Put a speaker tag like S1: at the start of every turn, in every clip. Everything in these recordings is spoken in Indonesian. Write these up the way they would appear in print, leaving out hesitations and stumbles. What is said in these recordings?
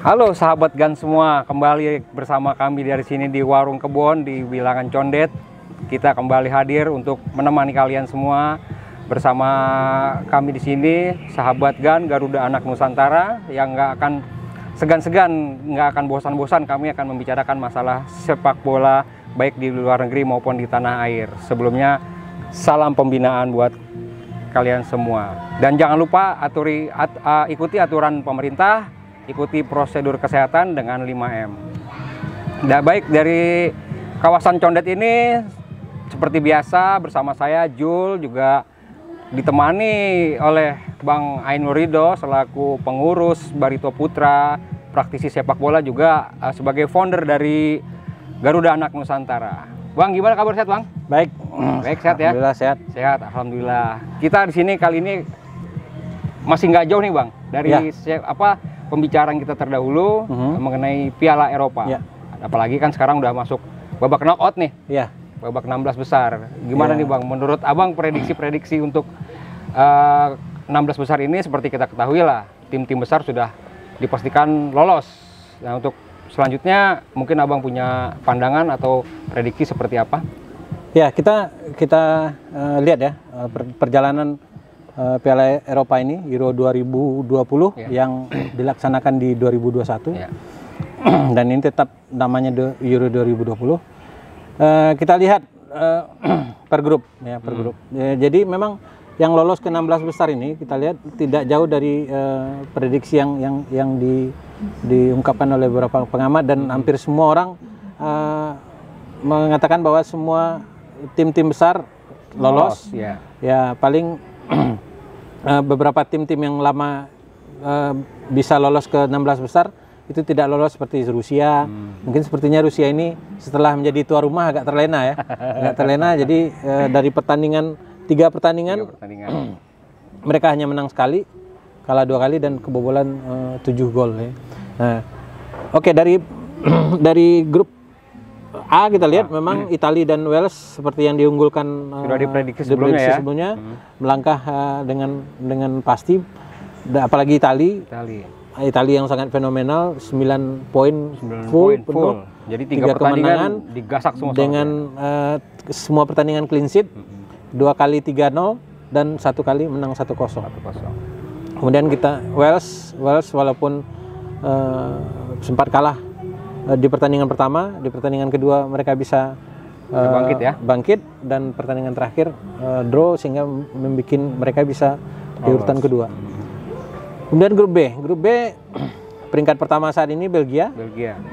S1: Halo sahabat GAN semua, kembali bersama kami dari sini di Warung Kebon di Bilangan Condet. Kita kembali hadir untuk menemani kalian semua. Bersama kami di sini, sahabat GAN Garuda Anak Nusantara yang nggak akan segan-segan, nggak akan bosan-bosan. Kami akan membicarakan masalah sepak bola baik di luar negeri maupun di tanah air. Sebelumnya, salam pembinaan buat kalian semua. Dan jangan lupa ikuti aturan pemerintah, ikuti prosedur kesehatan dengan 5M. Baik, dari kawasan Condet ini seperti biasa bersama saya Jul, juga ditemani oleh Bang Ainur Ridho selaku pengurus Barito Putra, praktisi sepak bola, juga sebagai founder dari Garuda Anak Nusantara. Bang, gimana kabar, sehat Bang?
S2: Baik.
S1: Baik, sehat ya?
S2: Alhamdulillah sehat.
S1: Sehat, alhamdulillah. Kita di sini kali ini masih nggak jauh nih Bang dari pembicaraan kita terdahulu mengenai Piala Eropa. Ya. Apalagi kan sekarang udah masuk babak knockout nih.
S2: Iya.
S1: Babak 16 besar. Gimana nih Bang, menurut Abang prediksi-prediksi untuk 16 besar ini? Seperti kita ketahui lah, tim-tim besar sudah dipastikan lolos. Nah, untuk selanjutnya mungkin Abang punya pandangan atau prediksi seperti apa?
S2: Ya, kita lihat ya perjalanan Piala Eropa ini, Euro 2020 yang dilaksanakan di 2021. Dan ini tetap namanya Euro 2020. Kita lihat per grup ya, per grup. Jadi memang yang lolos ke 16 besar ini kita lihat tidak jauh dari prediksi yang diungkapkan oleh beberapa pengamat, dan hampir semua orang mengatakan bahwa semua tim-tim besar lolos. Ya, paling beberapa tim-tim yang lama bisa lolos ke 16 besar itu tidak lolos, seperti Rusia. Mungkin sepertinya Rusia ini setelah menjadi tuan rumah agak terlena ya. Agak terlena. Jadi dari tiga pertandingan mereka hanya menang sekali, kalah 2 kali, dan kebobolan 7 gol ya. Nah, oke, dari grup A kita lihat memang Italia dan Wales seperti yang diunggulkan
S1: sudah diprediksi sebelumnya,
S2: melangkah dengan pasti. Apalagi Italia yang sangat fenomenal, 9 poin full.
S1: Jadi 3 pertandingan digasak semua
S2: dengan semua pertandingan clean sheet, 2 kali 3-0 dan 1 kali menang 1-0. Kemudian kita Wales walaupun sempat kalah di pertandingan pertama, di pertandingan kedua mereka bisa bangkit, dan pertandingan terakhir draw, sehingga membuat mereka bisa di urutan kedua. Kemudian grup B peringkat pertama saat ini Belgia.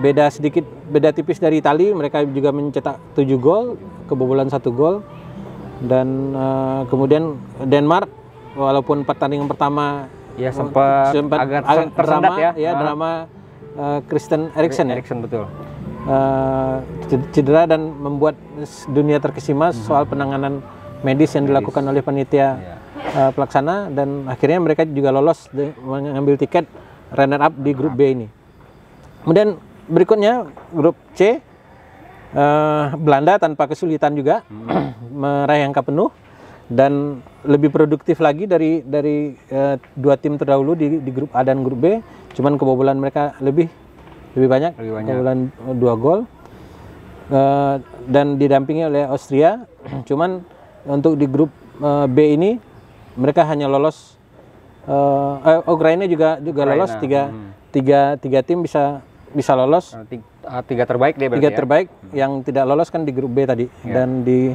S2: Beda tipis dari Italia, mereka juga mencetak 7 gol, kebobolan 1 gol. Dan kemudian Denmark, walaupun pertandingan pertama
S1: ya sempat agak tersendat
S2: drama Christian Eriksen
S1: betul.
S2: Cedera dan membuat dunia terkesima soal penanganan medis yang dilakukan oleh panitia pelaksana, dan akhirnya mereka juga lolos mengambil tiket runner up di grup B ini. Kemudian berikutnya grup C, Belanda tanpa kesulitan juga meraih angka penuh dan lebih produktif lagi dari 2 tim terdahulu di grup A dan grup B. Cuman kebobolan mereka lebih banyak. Kebobolan 2 gol, dan didampingi oleh Austria. Cuman untuk di grup B ini mereka hanya lolos, Ukraina juga lolos. Tiga tim bisa lolos.
S1: 3 terbaik dia berarti.
S2: 3 terbaik yang tidak lolos kan di grup B tadi, dan di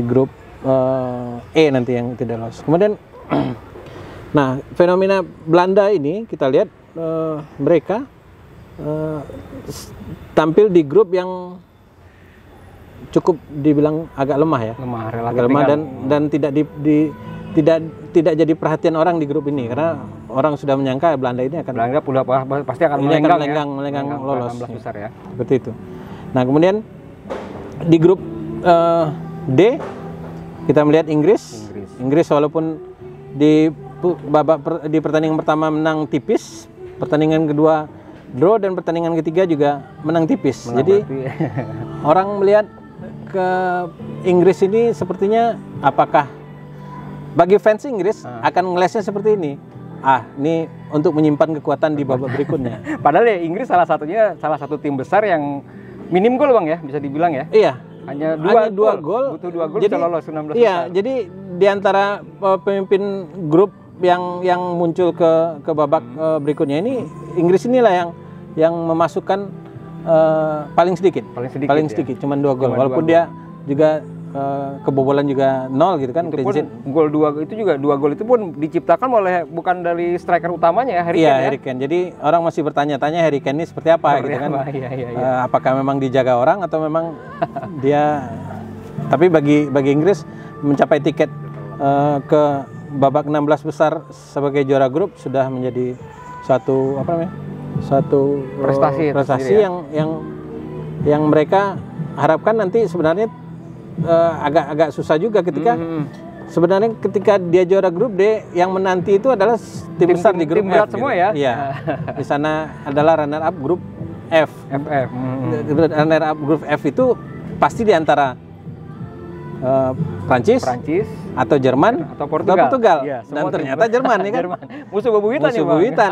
S2: grup E nanti yang tidak lolos. Kemudian nah, fenomena Belanda ini kita lihat mereka tampil di grup yang cukup dibilang agak lemah ya. Lemah dan tidak jadi perhatian orang di grup ini, karena orang sudah menyangka Belanda ini pasti akan melenggang lolos 16 besar ya. Seperti itu. Nah, kemudian di grup D kita melihat Inggris walaupun di pertandingan pertama menang tipis, pertandingan kedua draw, dan pertandingan ketiga juga menang tipis. Jadi orang melihat ke Inggris ini sepertinya, apakah bagi fans Inggris akan ngelesnya seperti ini? Ini untuk menyimpan kekuatan di babak berikutnya.
S1: Padahal ya Inggris salah satu tim besar yang minim gol Bang ya, bisa dibilang ya.
S2: Iya.
S1: Hanya
S2: dua gol.
S1: Butuh 2 gol
S2: Jadi,
S1: bisa lolos 16
S2: iya,
S1: besar.
S2: jadi di antara pemimpin grup yang muncul ke babak berikutnya ini, Inggris inilah yang memasukkan paling sedikit.
S1: Paling
S2: sedikit, cuman 2 gol.
S1: Cuman
S2: Walaupun
S1: 2
S2: dia juga kebobolan juga 0 gitu kan.
S1: Itu pun gol 2 itu juga 2 gol itu pun diciptakan oleh bukan dari striker utamanya ya, Harry Kane.
S2: Iya,
S1: ya?
S2: Harry Kane. Jadi orang masih bertanya-tanya Harry Kane ini seperti apa gitu kan.
S1: Iya.
S2: Apakah memang dijaga orang atau memang dia, tapi bagi Inggris mencapai tiket ke babak 16 besar sebagai juara grup sudah menjadi suatu prestasi
S1: ya?
S2: yang mereka harapkan. Nanti sebenarnya agak susah juga ketika sebenarnya ketika dia juara grup D, yang menanti itu adalah tim besar di grup
S1: tim berat
S2: F
S1: semua
S2: gitu.
S1: ya.
S2: Iya. Di sana adalah runner up grup F. Runner up grup F itu pasti di antara Prancis atau Jerman
S1: atau Portugal.
S2: Ya, dan ternyata Jerman ya kan.
S1: Musuh bebuyutan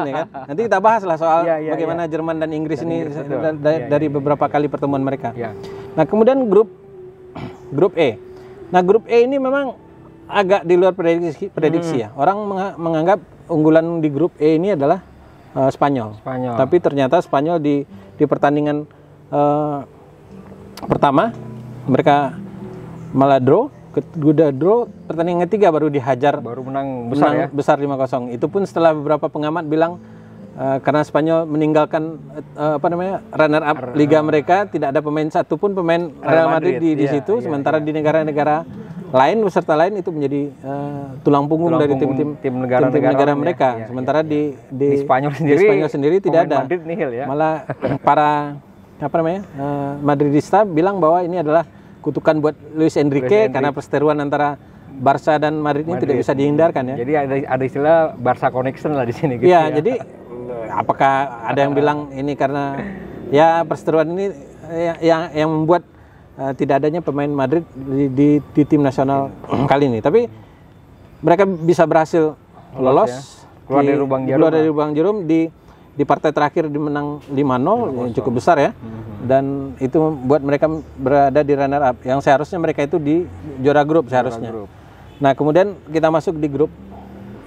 S2: ya kan. Nanti kita bahas lah soal bagaimana Jerman dan Inggris ini dari beberapa kali pertemuan mereka.
S1: Ya.
S2: Nah, kemudian grup E. Nah, grup E ini memang agak di luar prediksi ya. Orang menganggap unggulan di grup E ini adalah Spanyol. Tapi ternyata Spanyol di pertandingan pertama mereka malah draw, pertandingan ketiga baru dihajar,
S1: baru menang
S2: besar 5-0. Itu pun setelah beberapa pengamat bilang karena Spanyol meninggalkan runner up liga mereka, tidak ada pemain satupun pemain Real Madrid di situ, sementara di negara-negara lain, peserta lain itu menjadi tulang punggung dari tim negara mereka. Sementara di
S1: Spanyol
S2: sendiri tidak ada.
S1: Madrid nihil ya.
S2: Malah para Madridista bilang bahwa ini adalah kutukan buat Luis Enrique karena perseteruan antara Barca dan Madrid ini tidak bisa dihindarkan ya.
S1: Jadi ada istilah Barca connection lah di sini gitu
S2: ya. Jadi apakah ada yang bilang ini karena ya perseteruan ini yang membuat tidak adanya pemain Madrid di tim nasional kali ini. Tapi mereka bisa berhasil lolos
S1: keluar dari lubang jarum
S2: di partai terakhir dimenang 5-0 yang cukup besar ya. Dan itu buat mereka berada di runner up yang seharusnya mereka itu di juara grup seharusnya. Nah, kemudian kita masuk di grup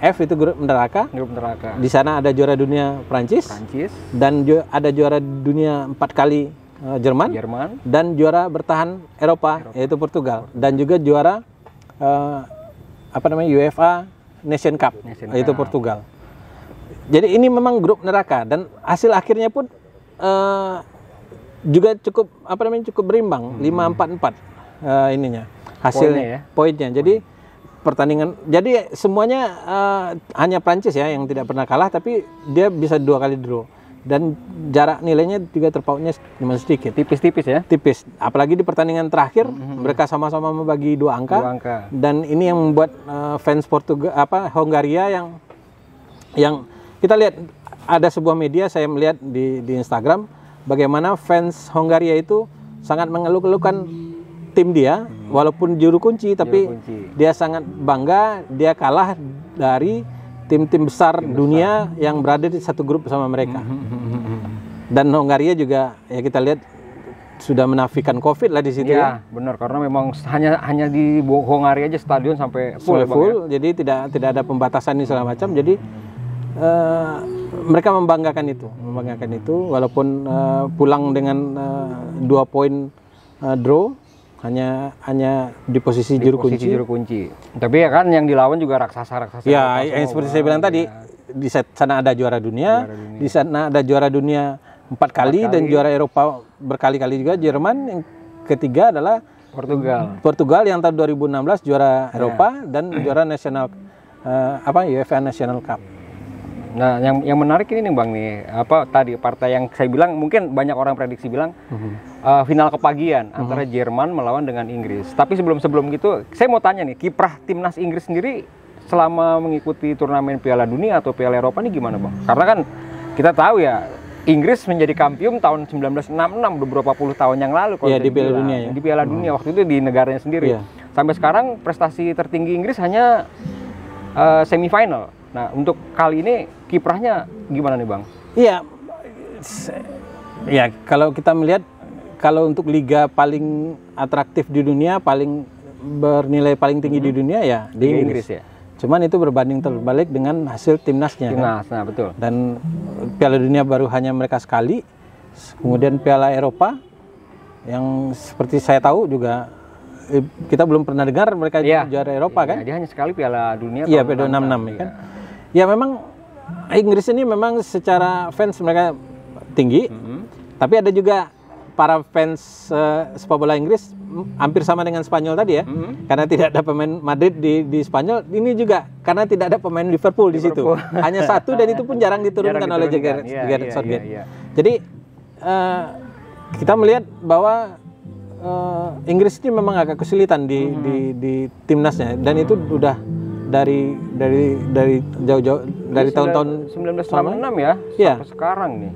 S2: F, itu grup neraka. Di sana ada juara dunia Prancis. Dan ada juara dunia 4 kali Jerman. Dan juara bertahan Eropa yaitu Portugal, dan juga juara UEFA Nation Cup yaitu Portugal. Jadi ini memang grup neraka, dan hasil akhirnya pun juga cukup berimbang, 5-4 ininya hasilnya, poinnya. Jadi pertandingan, jadi semuanya hanya Prancis ya yang tidak pernah kalah, tapi dia bisa 2 kali draw, dan jarak nilainya juga terpautnya cuma sedikit,
S1: tipis ya,
S2: apalagi di pertandingan terakhir mereka sama-sama membagi 2 angka, dan ini yang membuat fans Hongaria yang kita lihat, ada sebuah media saya melihat di Instagram bagaimana fans Hongaria itu sangat mengeluh-elukan tim dia, walaupun juru kunci, tapi dia sangat bangga dia kalah dari tim-tim besar dunia yang berada di satu grup bersama mereka. Dan Hongaria juga ya kita lihat sudah menafikan COVID lah di situ ya.
S1: Benar, karena memang hanya di Hongaria aja stadion sampai full,
S2: jadi tidak ada pembatasan ini segala macam. Jadi mereka membanggakan itu walaupun pulang dengan 2 poin draw, hanya di posisi juru kunci.
S1: Tapi ya kan yang dilawan juga raksasa.
S2: Ya, yang seperti saya bilang tadi, di sana ada juara dunia, di sana ada juara dunia 4 kali dan juara Eropa berkali-kali juga. Jerman, yang ketiga adalah Portugal yang tahun 2016 juara Eropa dan juara nasional UEFA National Cup.
S1: Nah, yang menarik ini nih Bang nih, tadi partai yang saya bilang mungkin banyak orang prediksi bilang final kepagian antara Jerman melawan dengan Inggris. Tapi sebelum gitu, saya mau tanya nih, kiprah timnas Inggris sendiri selama mengikuti turnamen Piala Dunia atau Piala Eropa ini gimana Bang? Karena kan kita tahu ya, Inggris menjadi kampiun tahun 1966, beberapa puluh tahun yang lalu kalau
S2: di Piala Dunia ya.
S1: Di Piala Dunia waktu itu di negaranya sendiri. Sampai sekarang prestasi tertinggi Inggris hanya semifinal. Nah, untuk kali ini kiprahnya gimana nih Bang?
S2: Iya, ya kalau kita melihat kalau untuk liga paling atraktif di dunia, paling bernilai paling tinggi di dunia ya di Inggris
S1: ya.
S2: Cuman itu berbanding terbalik dengan hasil timnasnya.
S1: Timnas, nah betul.
S2: Dan Piala Dunia baru hanya mereka sekali. Kemudian Piala Eropa yang seperti saya tahu juga kita belum pernah dengar mereka juara Eropa kan?
S1: Dia hanya sekali Piala Dunia.
S2: Iya, Piala 66 ya kan. Ya memang Inggris ini memang secara fans mereka tinggi. Tapi ada juga para fans sepak bola Inggris hampir sama dengan Spanyol tadi ya. Karena tidak ada pemain Madrid di Spanyol, ini juga karena tidak ada pemain Liverpool di situ. Hanya satu dan itu pun jarang diturunkan oleh Gareth Southgate. Jadi kita melihat bahwa Inggris ini memang agak kesulitan di timnasnya dan itu udah dari jauh-jauh dari tahun-tahun
S1: 1996 ya sampai sekarang nih.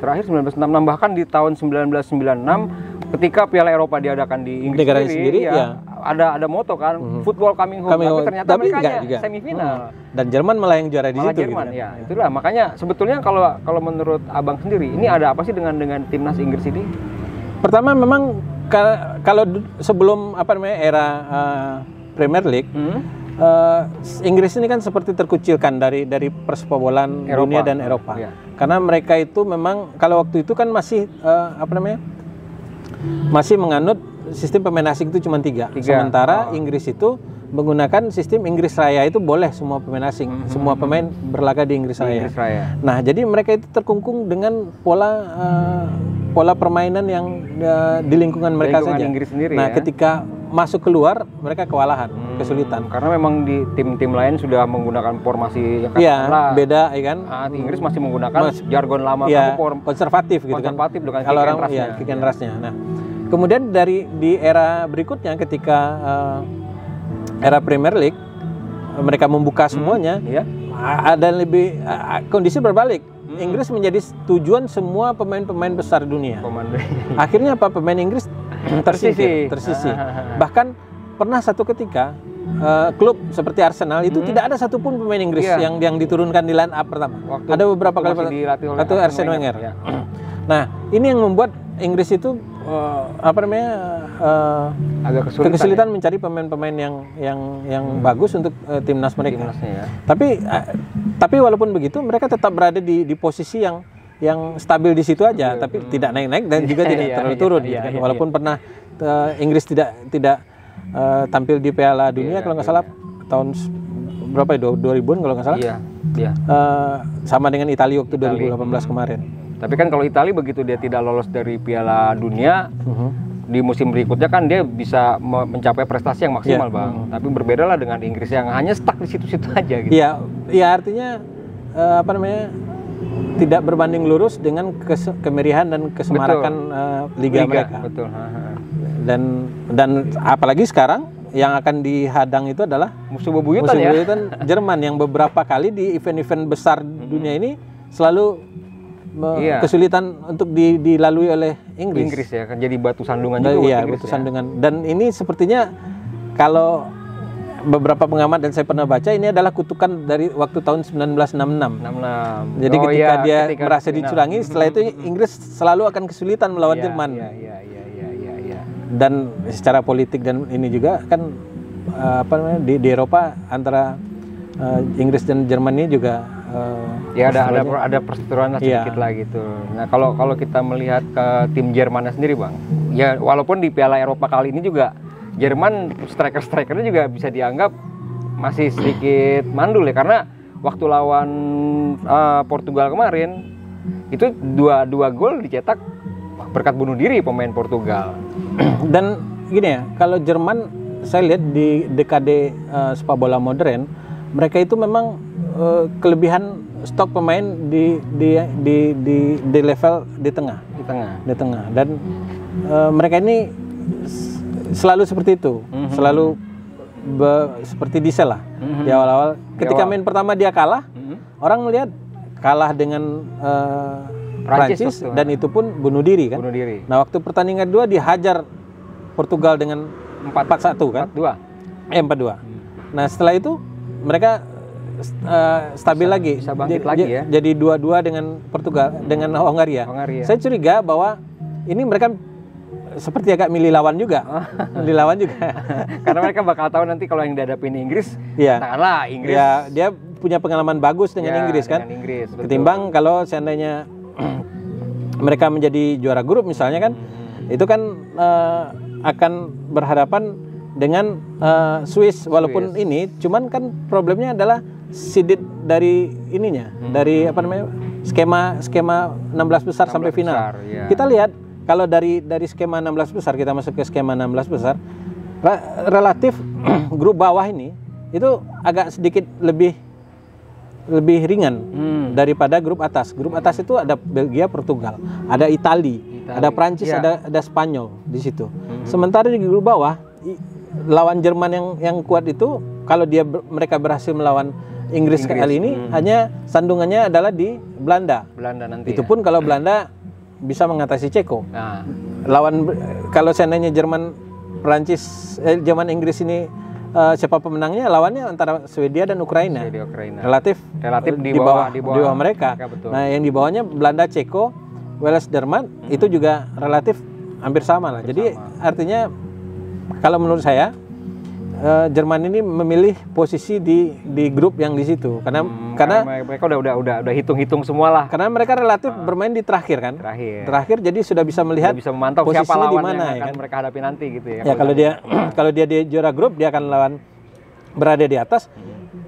S1: Terakhir 1966, bahkan di tahun 1996 ketika Piala Eropa diadakan di Inggris sendiri ya, ada moto kan, football coming home, tapi ternyata mereka hanya semifinal.
S2: Dan Jerman malah yang juara di situ.
S1: Jerman, gitu. Ya, itulah makanya sebetulnya kalau menurut Abang sendiri, ini ada apa sih dengan timnas Inggris ini? Pertama memang
S2: kalau sebelum era Premier League, Inggris ini kan seperti terkucilkan dari persepakbolaan dunia dan Eropa. Ya. Karena mereka itu memang kalau waktu itu kan masih masih menganut sistem pemain asing itu cuma tiga. Sementara Inggris itu menggunakan sistem Inggris Raya, itu boleh semua pemain asing, semua pemain berlaga di Inggris Raya. Nah, jadi mereka itu terkungkung dengan pola permainan yang di lingkungan mereka saja.
S1: Inggris sendiri,
S2: nah, ketika masuk keluar mereka kewalahan, kesulitan.
S1: Karena memang di tim-tim lain sudah menggunakan formasi
S2: beda, ya kan?
S1: Di Inggris masih menggunakan jargon lama,
S2: konservatif gitu kan.
S1: Dengan
S2: kalau orang kick and rush-nya. Nah, kemudian di era berikutnya ketika era Premier League mereka membuka semuanya, ada lebih kondisi berbalik. Inggris menjadi tujuan semua pemain-pemain besar dunia. Akhirnya apa? Pemain Inggris tersisih. Bahkan pernah satu ketika klub seperti Arsenal itu tidak ada satupun pemain Inggris yang diturunkan di line up pertama. Ada beberapa kali atau Arsene Wenger. Nah, ini yang membuat Inggris itu agak kesulitan mencari pemain-pemain yang bagus untuk timnas mereka. Tapi walaupun begitu mereka tetap berada di posisi yang stabil di situ aja, tapi tidak naik-naik dan juga tidak terlalu turun. Walaupun pernah Inggris tidak tampil di Piala Dunia kalau nggak salah tahun berapa ya, 2000-an kalau nggak salah. Sama dengan Italia waktu 2018 kemarin.
S1: Tapi kan kalau Italia begitu dia tidak lolos dari Piala Dunia, di musim berikutnya kan dia bisa mencapai prestasi yang maksimal, Bang. Tapi berbeda lah dengan Inggris yang hanya stuck di situ-situ aja gitu.
S2: Iya, artinya tidak berbanding lurus dengan kemeriahan dan kesemarakan liga mereka.
S1: Betul.
S2: Dan apalagi sekarang yang akan dihadang itu adalah
S1: musuh bebuyutan
S2: Jerman yang beberapa kali di event-event besar dunia ini selalu kesulitan untuk dilalui oleh Inggris
S1: ya kan, jadi batu sandungan juga.
S2: Iya, batu sandungan. Dan ini sepertinya kalau beberapa pengamat dan saya pernah baca, ini adalah kutukan dari waktu tahun 1966. Jadi ketika dia merasa dicurangi, setelah itu Inggris selalu akan kesulitan melawan Jerman. Dan secara politik dan ini juga kan di Eropa antara Inggris dan Jerman ini juga
S1: ada perseteruan sedikit lah gitu. Nah, kalau kita melihat ke tim Jermannya sendiri, Bang, ya walaupun di Piala Eropa kali ini juga Jerman strikernya juga bisa dianggap masih sedikit mandul ya, karena waktu lawan Portugal kemarin itu dua gol dicetak berkat bunuh diri pemain Portugal.
S2: Dan gini ya, kalau Jerman saya lihat di dekade sepak bola modern, mereka itu memang kelebihan stok pemain di level di tengah. Dan mereka ini selalu seperti itu, selalu seperti Diesel lah di awal-awal. Ketika main pertama dia kalah, orang melihat kalah dengan Prancis dan itu pun bunuh diri kan. Nah, waktu pertandingan kedua dihajar Portugal dengan 4-1 kan? 4-2. Nah, setelah itu mereka stabil lagi.
S1: Bisa bangkit lagi ya.
S2: Jadi 2-2 dengan Portugal, dengan Hongaria. Saya curiga bahwa ini mereka seperti agak milih lawan juga. Milih lawan juga.
S1: Karena mereka bakal tahu nanti kalau yang dihadapin Inggris, katakanlah Inggris.
S2: Ya, dia punya pengalaman bagus dengan Inggris kan.
S1: Dengan Inggris, betul.
S2: Ketimbang kalau seandainya mereka menjadi juara grup misalnya kan, itu kan akan berhadapan dengan Swiss. Walaupun ini, cuman kan problemnya adalah seeded dari ininya, dari apa namanya, skema 16 besar sampai final. Kita lihat kalau dari skema 16 besar kita masuk ke skema 16 besar, relatif grup bawah ini itu agak sedikit lebih ringan daripada grup atas. Grup atas itu ada Belgia, Portugal, ada Italia, ada Prancis, ada Spanyol di situ. Sementara di grup bawah lawan Jerman yang kuat itu, kalau mereka berhasil melawan Inggris kali ini, hanya sandungannya adalah di Belanda.
S1: Nanti.
S2: Itu pun kalau Belanda bisa mengatasi Ceko. Kalau seandainya Jerman Inggris ini siapa pemenangnya, lawannya antara Swedia dan Ukraina. Relatif di bawah mereka. Nah, yang di bawahnya Belanda, Ceko, Wales, Denmark itu juga relatif hampir sama lah. Jadi artinya kalau menurut saya Jerman ini memilih posisi di grup yang di situ karena
S1: mereka udah hitung semua lah.
S2: Karena mereka relatif bermain di terakhir kan. Terakhir jadi sudah bisa melihat,
S1: bisa memantau siapa lawan yang akan mereka hadapi nanti gitu ya.
S2: Ya kalau dia di juara grup, dia akan berada di atas.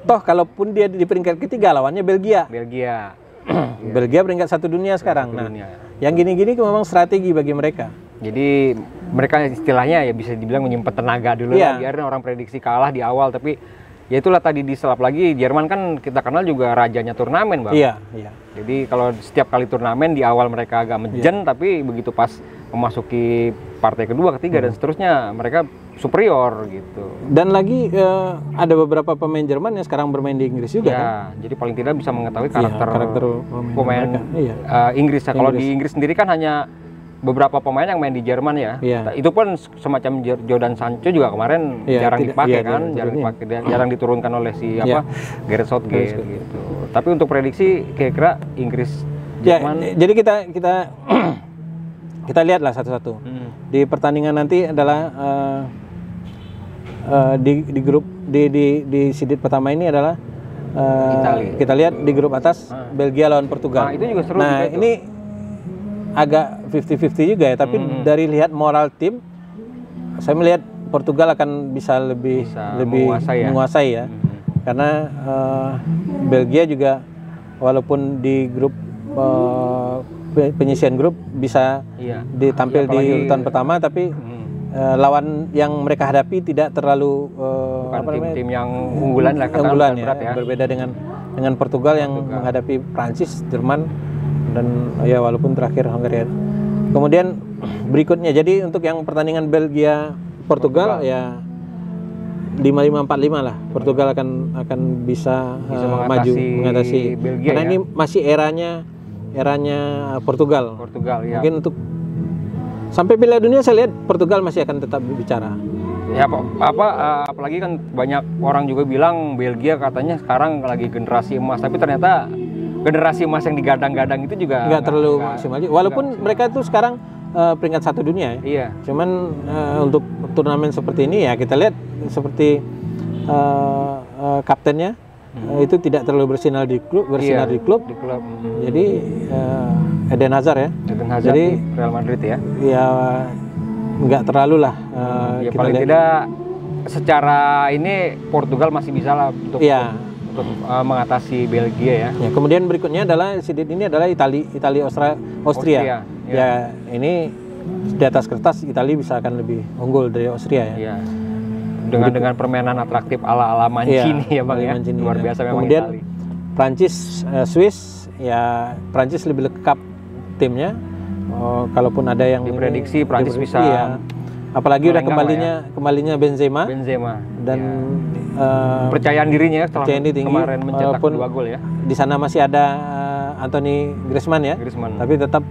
S2: Toh kalaupun dia di peringkat ketiga, lawannya Belgia. Belgia peringkat 1 dunia sekarang. Yang gini-gini memang strategi bagi mereka.
S1: Jadi mereka istilahnya ya bisa dibilang menyimpan tenaga dulu lah, biarin orang prediksi kalah di awal, tapi ya itulah tadi diselap lagi. Jerman kan kita kenal juga rajanya turnamen, Bang.
S2: Iya.
S1: Jadi kalau setiap kali turnamen di awal mereka agak menjen, tapi begitu pas memasuki partai kedua, ketiga dan seterusnya mereka superior gitu.
S2: Dan lagi ada beberapa pemain Jerman yang sekarang bermain di Inggris juga kan.
S1: Jadi paling tidak bisa mengetahui karakter pemain Inggris. Kalau di Inggris sendiri kan hanya beberapa pemain yang main di Jerman ya. Itu pun semacam Jadon Sancho juga kemarin jarang dipakai kan, jarang diturunkan oleh Gareth Southgate gitu. Tapi untuk prediksi kira-kira Inggris Jerman.
S2: Jadi kita lihatlah satu-satu. Di pertandingan nanti adalah di grup di seeded pertama ini adalah kita lihat di grup atas Belgia lawan Portugal.
S1: Itu juga seru.
S2: Nah, ini agak 50-50 juga ya, tapi dari lihat moral tim, saya melihat Portugal akan bisa lebih menguasai ya. Karena Belgia juga walaupun di grup penyisian grup bisa ditampil di urutan pertama, tapi lawan yang mereka hadapi tidak terlalu
S1: tim yang unggulan lah,
S2: berbeda dengan Portugal yang menghadapi Prancis, Jerman, dan ya walaupun terakhir Hongaria. Kemudian berikutnya, jadi untuk yang pertandingan Belgia Portugal ya 5-5-4-5 lah. Portugal akan bisa maju mengatasi
S1: Belgia.
S2: Karena ini masih eranya Portugal. Mungkin untuk sampai Piala Dunia saya lihat Portugal masih akan tetap berbicara.
S1: Ya apalagi kan banyak orang juga bilang Belgia katanya sekarang lagi generasi emas, tapi ternyata generasi emas yang digadang-gadang itu juga
S2: nggak terlalu maksimal. Walaupun mereka itu sekarang peringkat 1 dunia ya.
S1: Iya.
S2: Cuman untuk turnamen seperti ini ya kita lihat seperti kaptennya itu tidak terlalu bersinar di klub. Jadi Eden Hazard ya.
S1: Jadi Real Madrid ya.
S2: Ya nggak terlalu lah.
S1: Ya paling tidak secara ini Portugal masih bisa lah untuk mengatasi Belgia ya.
S2: Kemudian berikutnya adalah seeded ini adalah Italia Austria. Ya ini di atas kertas Italia bisa akan lebih unggul dari Austria ya.
S1: Dengan permainan atraktif ala Mancini ya Bang ya. Luar biasa memang.
S2: Kemudian Prancis, Swiss ya, Prancis lebih lengkap timnya. Kalaupun ada yang
S1: diprediksi Prancis bisa.
S2: Apalagi udah kembalinya Benzema dan
S1: percayaan dirinya setelah kemarin mencetak 2 gol ya.
S2: Di sana masih ada Anthony Griezmann ya. Tapi tetap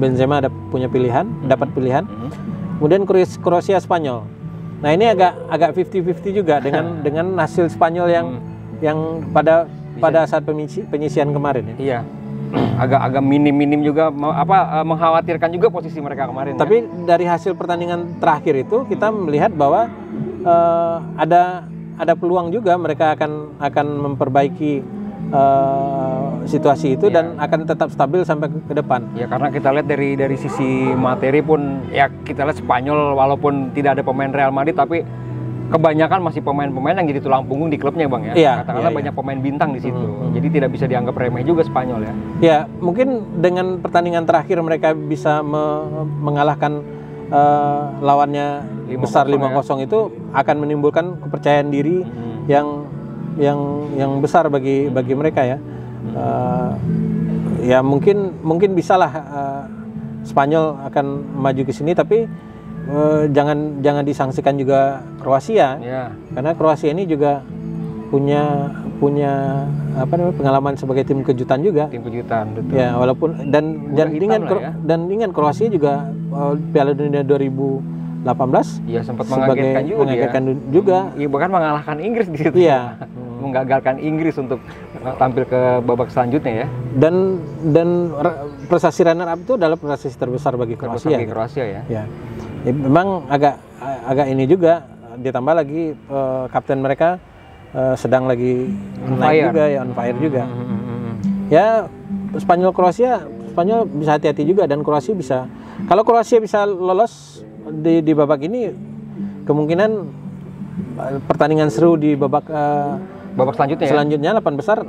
S2: Benzema punya pilihan, dapat pilihan. Kemudian Kroasia Spanyol. Nah, ini agak 50-50 juga dengan hasil Spanyol yang yang pada saat penyisian kemarin ya.
S1: Iya. Agak minim juga mengkhawatirkan juga posisi mereka kemarin.
S2: Tapi dari hasil pertandingan terakhir itu kita melihat bahwa ada peluang juga mereka akan memperbaiki situasi itu dan akan tetap stabil sampai ke depan.
S1: Ya karena kita lihat dari sisi materi pun ya kita lihat Spanyol walaupun tidak ada pemain Real Madrid tapi kebanyakan masih pemain-pemain yang jadi tulang punggung di klubnya Bang ya.
S2: Iya,
S1: katakanlah banyak pemain bintang di situ. Jadi tidak bisa dianggap remeh juga Spanyol ya.
S2: Ya, mungkin dengan pertandingan terakhir mereka bisa mengalahkan lawannya
S1: 5-0
S2: besar 5-0 itu akan menimbulkan kepercayaan diri yang besar bagi mereka ya. Ya mungkin bisalah Spanyol akan maju ke sini tapi jangan disangsikan juga Kroasia, karena Kroasia ini juga punya pengalaman sebagai tim kejutan juga.
S1: Tim kejutan, betul.
S2: Ya walaupun dan ingat Kroasia juga Piala Dunia 2018
S1: ya sempat mengagetkan juga. Iya bahkan mengalahkan Inggris di situ.
S2: Iya.
S1: Menggagalkan Inggris untuk tampil ke babak selanjutnya ya.
S2: Dan prestasi runner up itu adalah prestasi terbesar bagi Kroasia. Ya. Memang agak ini juga ditambah lagi kapten mereka sedang lagi naik juga ya, on fire juga. Ya Spanyol bisa hati-hati juga dan Kroasia bisa. Kalau Kroasia bisa lolos di babak ini kemungkinan pertandingan seru di babak selanjutnya 8 besar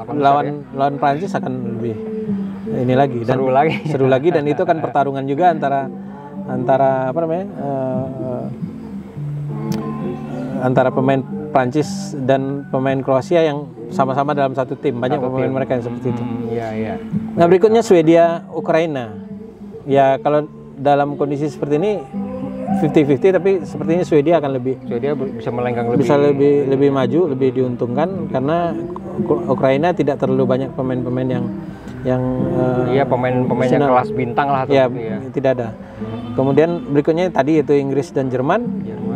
S2: lawan Prancis akan lebih ini lagi dan seru lagi dan itu kan pertarungan juga antara pemain Prancis dan pemain Kroasia yang sama-sama dalam satu tim. Banyak pemain mereka yang seperti itu. Nah, berikutnya Swedia Ukraina. Ya kalau dalam kondisi seperti ini 50-50 tapi sepertinya Swedia akan
S1: bisa melenggang
S2: lebih maju, lebih diuntungkan karena Ukraina tidak terlalu banyak pemain-pemain yang
S1: pemain yang kelas bintang lah
S2: tidak ada. Kemudian berikutnya tadi itu Inggris dan Jerman.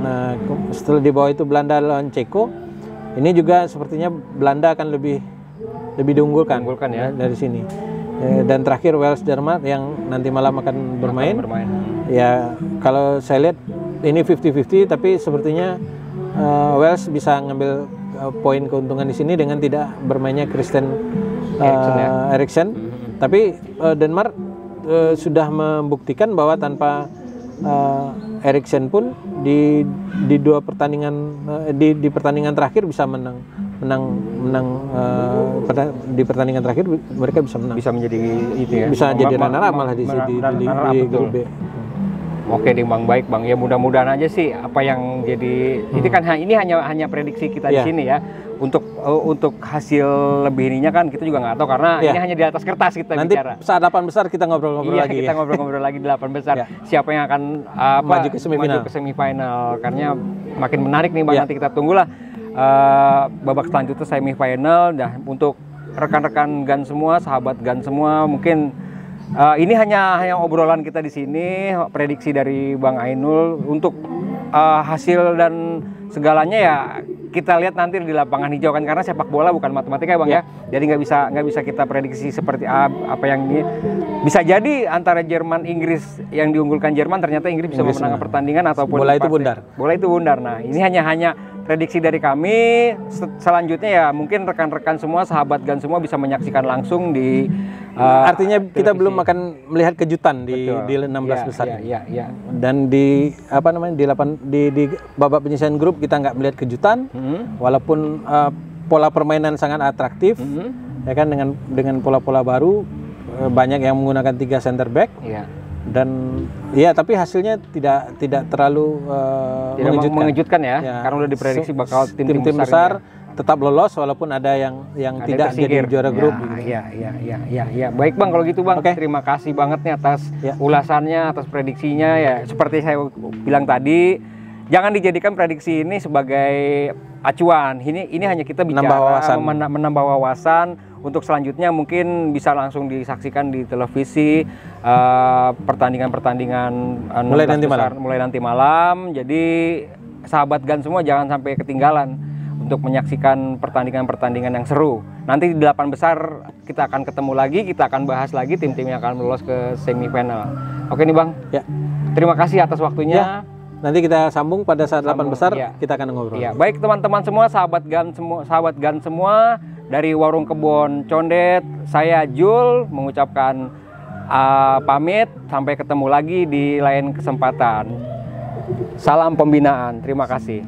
S2: Nah, setelah di bawah itu Belanda lawan Ceko. Ini juga sepertinya Belanda akan lebih diunggulkan ya dari sini. Dan terakhir Wales Denmark yang nanti malam akan bermain. Ya, kalau saya lihat ini 50-50 tapi sepertinya Wales bisa ngambil poin keuntungan di sini dengan tidak bermainnya Christian Eriksen. Tapi Denmark sudah membuktikan bahwa tanpa Eriksen pun di dua pertandingan di pertandingan terakhir bisa menang di pertandingan terakhir mereka bisa menang.
S1: Bisa menjadi itu ya.
S2: Bisa jadi runner up malah di grup B.
S1: Oke deh Bang, baik Bang. Ya mudah-mudahan aja sih apa yang jadi itu kan ini hanya prediksi kita di sini ya. Untuk hasil lebih ininya kan kita juga nggak tahu karena ini hanya di atas kertas kita
S2: nanti
S1: bicara.
S2: Nanti saat 8 besar kita ngobrol-ngobrol lagi.
S1: Kita ngobrol-ngobrol lagi di 8 besar. Siapa yang akan maju ke semifinal. Karena makin menarik nih Bang, nanti kita tunggulah babak selanjutnya semifinal. Nah, untuk rekan-rekan GAN semua, sahabat GAN semua, mungkin ini hanya obrolan kita di sini, prediksi dari Bang Ainul untuk hasil dan segalanya ya kita lihat nanti di lapangan hijau kan, karena sepak bola bukan matematika ya Bang ya. Jadi nggak bisa kita prediksi seperti apa yang ini. Bisa jadi antara Jerman Inggris yang diunggulkan Jerman ternyata Inggris bisa memenangkan pertandingan ataupun
S2: bola itu bundar.
S1: Bola itu bundar. Nah, ini hanya prediksi dari kami. Selanjutnya ya mungkin rekan-rekan semua, sahabat GAN semua bisa menyaksikan langsung di
S2: artinya kita belum akan melihat kejutan di 16 besar.
S1: Iya.
S2: Dan di di babak penyisihan grup kita nggak melihat kejutan. Walaupun pola permainan sangat atraktif. Ya kan dengan pola-pola baru, banyak yang menggunakan 3 center back. Dan ya tapi hasilnya tidak terlalu
S1: mengejutkan ya, karena udah diprediksi bakal tim besar
S2: tetap lolos walaupun ada yang tidak jadi juara grup.
S1: Iya. Baik Bang, kalau gitu Bang, terima kasih banget nih atas ulasannya, atas prediksinya ya. Seperti saya bilang tadi, jangan dijadikan prediksi ini sebagai acuan. Ini hanya kita bicara menambah wawasan. Untuk selanjutnya mungkin bisa langsung disaksikan di televisi pertandingan-pertandingan mulai nanti malam. Jadi sahabat GAN semua jangan sampai ketinggalan untuk menyaksikan pertandingan-pertandingan yang seru. Nanti di 8 besar kita akan ketemu lagi, kita akan bahas lagi tim-tim yang akan lolos ke semifinal. Oke nih Bang.
S2: Ya.
S1: Terima kasih atas waktunya.
S2: Ya. Nanti kita sambung pada saat 8 besar,
S1: ya.
S2: kita akan ngobrol.
S1: Ya, baik teman-teman semua, sahabat GAN semua dari Warung Kebon Condet, saya Jul mengucapkan pamit, sampai ketemu lagi di lain kesempatan. Salam pembinaan, terima kasih.